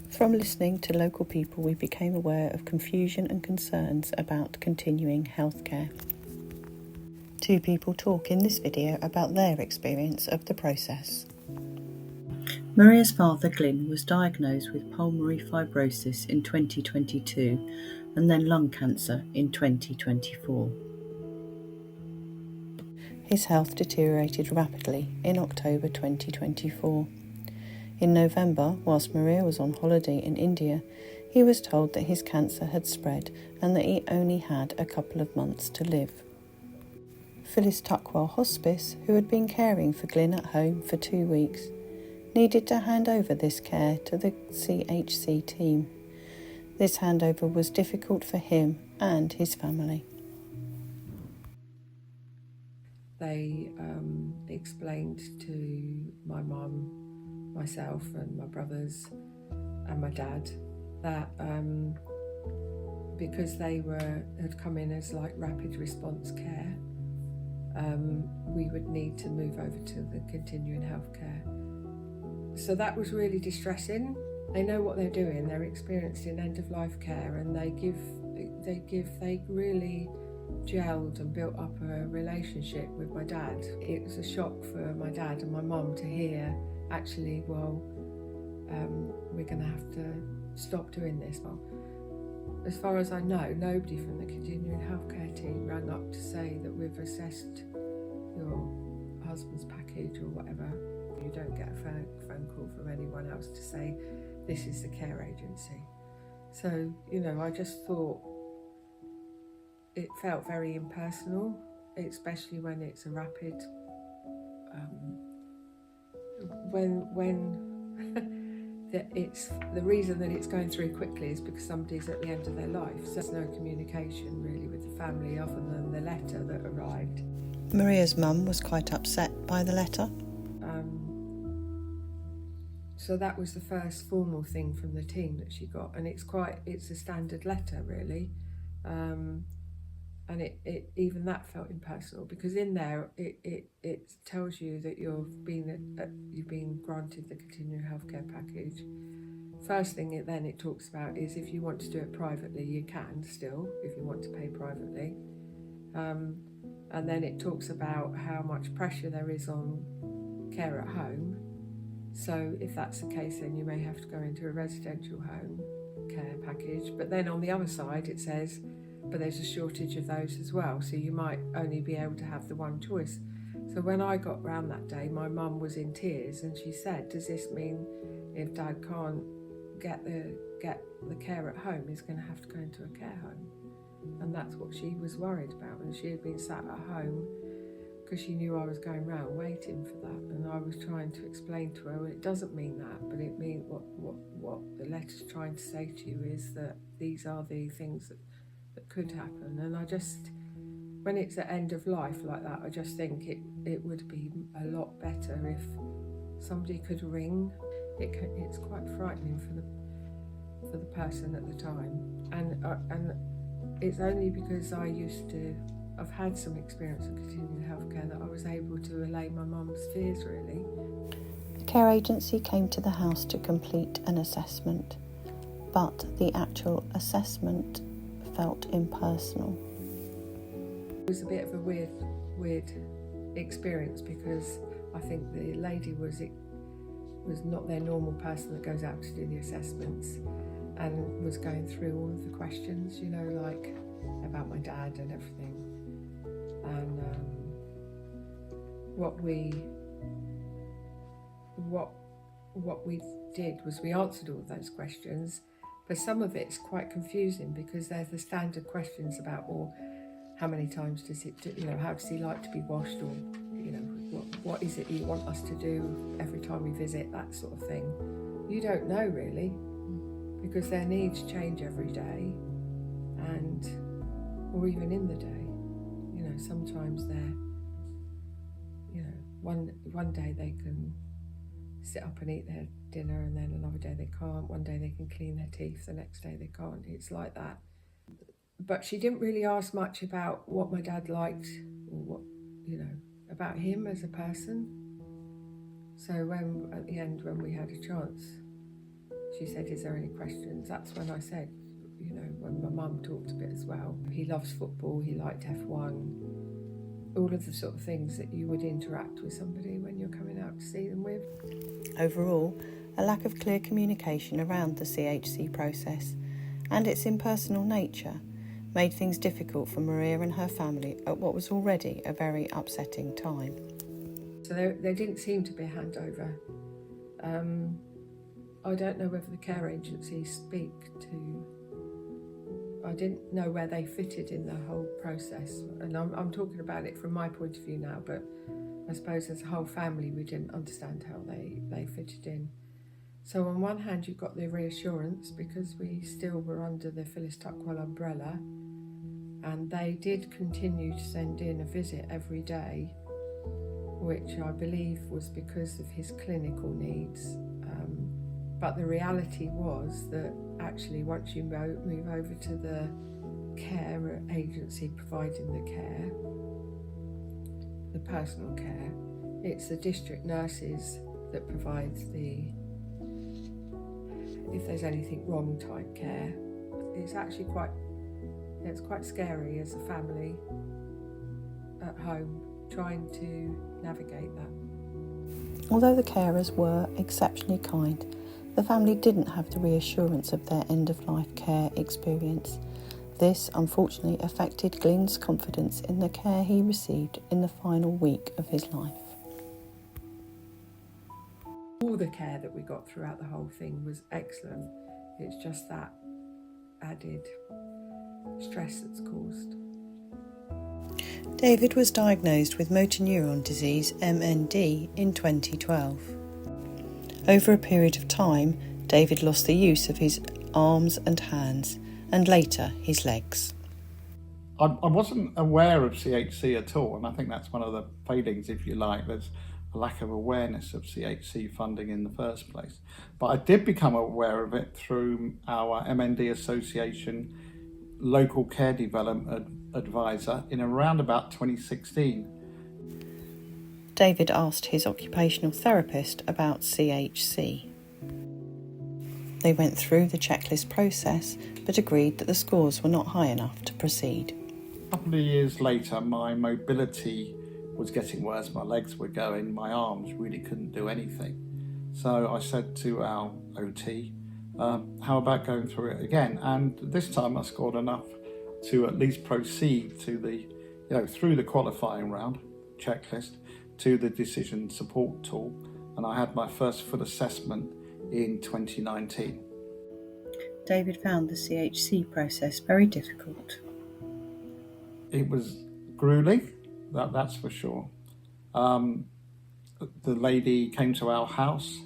From listening to local people, we became aware of confusion and concerns about continuing healthcare. Two people talk in this video about their experience of the process. Maria's father, Glyn, was diagnosed with pulmonary fibrosis in 2022 and then lung cancer in 2024. His health deteriorated rapidly in October 2024. In November, whilst Maria was on holiday in India, he was told that his cancer had spread and that he only had a couple of months to live. Phyllis Tuckwell Hospice, who had been caring for Glyn at home for 2 weeks, needed to hand over this care to the CHC team. This handover was difficult for him and his family. They explained to my mum, myself and my brothers and my dad that because they had come in as like rapid response care, we would need to move over to the continuing healthcare. So that was really distressing. They know what they're doing. They're experienced in end-of-life care, and they really gelled and built up a relationship with my dad. It was a shock for my dad and my mum to hear, actually, well, we're going to have to stop doing this. Well, as far as I know, nobody from the continuing healthcare team rang up to say that we've assessed your husband's package or whatever. You don't get a phone call from anyone else to say this is the care agency. So, I just thought it felt very impersonal, especially when it's a rapid, it's the reason that it's going through quickly is because somebody's at the end of their life. So there's no communication really with the family other than the letter that arrived. Maria's mum was quite upset by the letter. So that was the first formal thing from the team that she got, and it's a standard letter really, and it even that felt impersonal, because in there it tells you that you've been granted the continuing healthcare package. First thing it talks about is if you want to do it privately, you can still, if you want to pay privately, and then it talks about how much pressure there is on care at home. So if that's the case, then you may have to go into a residential home care package. But then on the other side, it says, but there's a shortage of those as well. So you might only be able to have the one choice. So when I got round that day, my mum was in tears, and she said, does this mean if Dad can't get the care at home, he's going to have to go into a care home? And that's what she was worried about. And she had been sat at home because she knew I was going round waiting for that, and I was trying to explain to her, well, it doesn't mean that, but it means what the letter's trying to say to you is that these are the things that could happen. And I just, when it's at end of life like that, I just think it would be a lot better if somebody could ring. It's quite frightening for the person at the time, and it's only because I've had some experience of continuing healthcare that I was able to allay my mum's fears, really. The care agency came to the house to complete an assessment, but the actual assessment felt impersonal. It was a bit of a weird experience, because I think the lady was not their normal person that goes out to do the assessments, and was going through all of the questions, like about my dad and everything. And what we did was we answered all of those questions, but some of it's quite confusing, because there's the standard questions about, well, how many times does it do, how does he like to be washed, or what is it you want us to do every time we visit, that sort of thing. You don't know really, because their needs change every day, or even in the day. Sometimes they're, one day they can sit up and eat their dinner, and then another day they can't. One day they can clean their teeth, the next day they can't. It's like that. But she didn't really ask much about what my dad liked, or what, about him as a person. So at the end, when we had a chance, she said, is there any questions? That's when I said, you know, when my mum talked a bit as well. He loves football, he liked F1, all of the sort of things that you would interact with somebody when you're coming out to see them with. Overall, a lack of clear communication around the CHC process and its impersonal nature made things difficult for Maria and her family at what was already a very upsetting time. So there didn't seem to be a handover. I don't know whether the care agencies speak to... I didn't know where they fitted in the whole process. And I'm talking about it from my point of view now, but I suppose as a whole family we didn't understand how they fitted in. So on one hand you've got the reassurance because we still were under the Phyllis Tuckwell umbrella, and they did continue to send in a visit every day, which I believe was because of his clinical needs. But the reality was that actually once you move over to the care agency providing the care, the personal care, it's the district nurses that provides the, if there's anything wrong type care. It's actually it's quite scary as a family at home trying to navigate that. Although the carers were exceptionally kind, the family didn't have the reassurance of their end-of-life care experience. This, unfortunately, affected Glyn's confidence in the care he received in the final week of his life. All the care that we got throughout the whole thing was excellent. It's just that added stress that's caused. David was diagnosed with motor neuron disease, MND, in 2012. Over a period of time, David lost the use of his arms and hands, and later his legs. I wasn't aware of CHC at all, and I think that's one of the failings, if you like. There's a lack of awareness of CHC funding in the first place. But I did become aware of it through our MND Association local care development advisor in around about 2016. David asked his occupational therapist about CHC. They went through the checklist process, but agreed that the scores were not high enough to proceed. A couple of years later, my mobility was getting worse. My legs were going, my arms really couldn't do anything. So I said to our OT, how about going through it again? And this time I scored enough to at least proceed to the, through the qualifying round checklist to the decision support tool. And I had my first full assessment in 2019. David found the CHC process very difficult. It was grueling, that's for sure. The lady came to our house.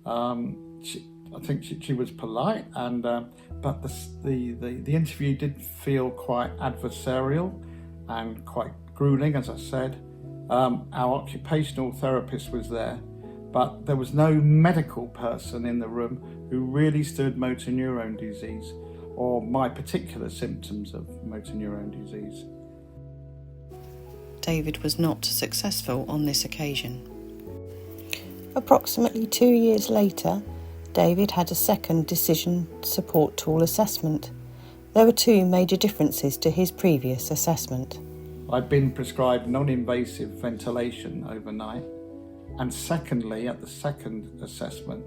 I think she was polite, and but the interview did feel quite adversarial and quite grueling, as I said. Our occupational therapist was there, but there was no medical person in the room who really stood motor neurone disease or my particular symptoms of motor neurone disease. David was not successful on this occasion. Approximately 2 years later, David had a second decision support tool assessment. There were two major differences to his previous assessment. I'd been prescribed non-invasive ventilation overnight, and secondly, at the second assessment,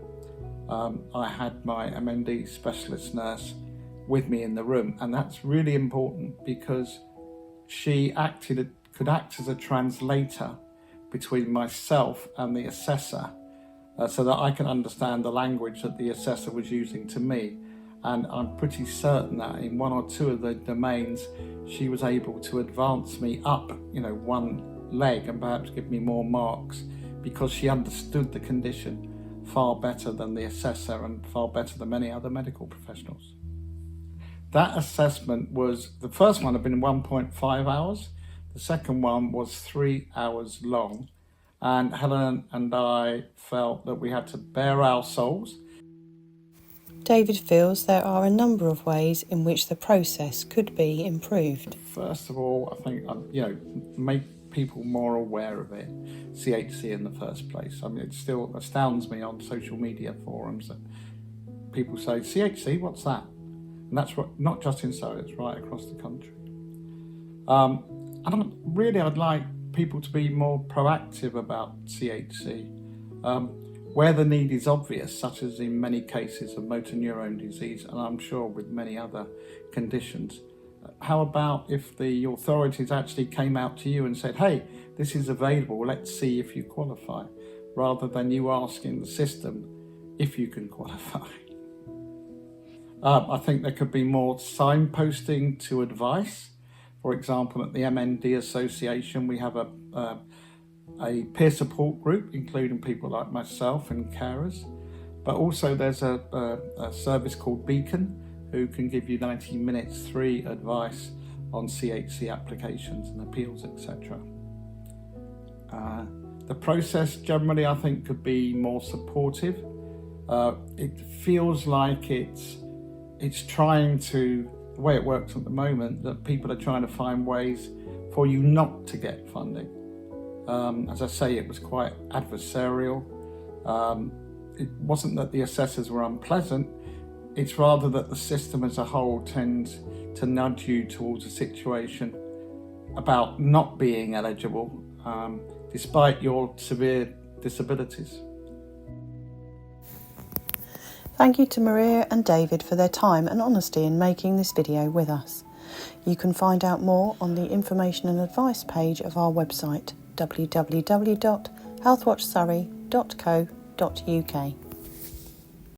I had my MND specialist nurse with me in the room, and that's really important because she could act as a translator between myself and the assessor, so that I can understand the language that the assessor was using to me. And I'm pretty certain that in one or two of the domains, she was able to advance me up, one leg and perhaps give me more marks because she understood the condition far better than the assessor and far better than many other medical professionals. That assessment the first one had been 1.5 hours. The second one was 3 hours long. And Helen and I felt that we had to bare our souls. David feels there are a number of ways in which the process could be improved. First of all, I think, make people more aware of it, CHC in the first place. I mean, it still astounds me on social media forums that people say, CHC, what's that? And that's what, not just in Surrey, it's right across the country. I'd like people to be more proactive about CHC. Where the need is obvious, such as in many cases of motor neurone disease, and I'm sure with many other conditions, how about if the authorities actually came out to you and said, hey, this is available, let's see if you qualify, rather than you asking the system if you can qualify. I think there could be more signposting to advice. For example, at the MND Association, we have a peer support group, including people like myself and carers. But also there's a service called Beacon, who can give you 90 minutes free advice on CHC applications and appeals, etc. The process generally, I think, could be more supportive. It feels like it's trying to, the way it works at the moment, that people are trying to find ways for you not to get funding. As I say, it was quite adversarial. It wasn't that the assessors were unpleasant, it's rather that the system as a whole tends to nudge you towards a situation about not being eligible, despite your severe disabilities. Thank you to Maria and David for their time and honesty in making this video with us. You can find out more on the information and advice page of our website, www.healthwatchsurrey.co.uk.